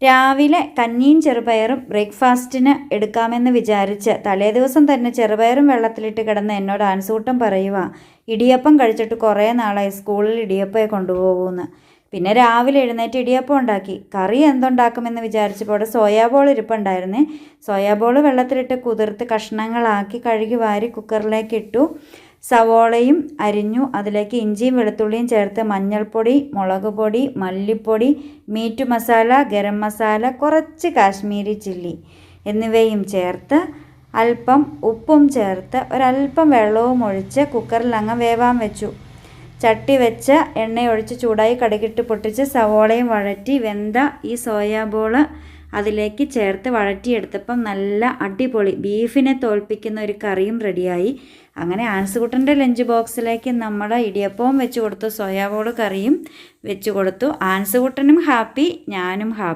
രാവിലെ കഞ്ഞിയും ചെറുപയറും ബ്രേക്ക്ഫാസ്റ്റിന് എടുക്കാമെന്ന് വിചാരിച്ച് തലേദിവസം തന്നെ ചെറുപയറും വെള്ളത്തിലിട്ട് കിടന്ന് എന്നോട് ആൻസൂട്ടം പറയുക, ഇടിയപ്പം കഴിച്ചിട്ട് കുറേ നാളായി സ്കൂളിൽ ഇടിയപ്പമേ കൊണ്ടുപോകുമെന്ന്. പിന്നെ രാവിലെ എഴുന്നേറ്റ് ഇടിയപ്പം ഉണ്ടാക്കി. കറി എന്തുണ്ടാക്കുമെന്ന് വിചാരിച്ചപ്പോൾ അവിടെ സോയാബോൾ ഇരിപ്പുണ്ടായിരുന്നേ. സോയാബോൾ വെള്ളത്തിലിട്ട് കുതിർത്ത് കഷ്ണങ്ങളാക്കി കഴുകി വാരി കുക്കറിലേക്ക് ഇട്ടു. സവോളയും അരിഞ്ഞു. അതിലേക്ക് ഇഞ്ചിയും വെളുത്തുള്ളിയും ചേർത്ത് മഞ്ഞൾപ്പൊടി, മുളക് പൊടി, മല്ലിപ്പൊടി, മീറ്റ് മസാല, ഗരം മസാല, കുറച്ച് കാശ്മീരി ചില്ലി എന്നിവയും ചേർത്ത് അല്പം ഉപ്പും ചേർത്ത് ഒരല്പം വെള്ളവും ഒഴിച്ച് കുക്കറിൽ അങ്ങ് വേവാൻ വെച്ചു. ചട്ടി വെച്ച് എണ്ണയൊഴിച്ച് ചൂടായി കടുകിട്ട് പൊട്ടിച്ച് സവോളയും വഴറ്റി വെന്ത ഈ സോയാബോൾ അതിലേക്ക് ചേർത്ത് വഴറ്റിയെടുത്തപ്പം നല്ല അടിപൊളി ബീഫിനെ തോൽപ്പിക്കുന്ന ഒരു കറിയും റെഡിയായി. അങ്ങനെ ആൻസുകുട്ടൻ്റെ ലഞ്ച് ബോക്സിലേക്ക് നമ്മൾ ഇടിയപ്പവും വെച്ച് കൊടുത്തു, സോയാബോൾ കറിയും വെച്ച് കൊടുത്തു. ആൻസുകുട്ടനും ഹാപ്പി, ഞാനും ഹാപ്പി.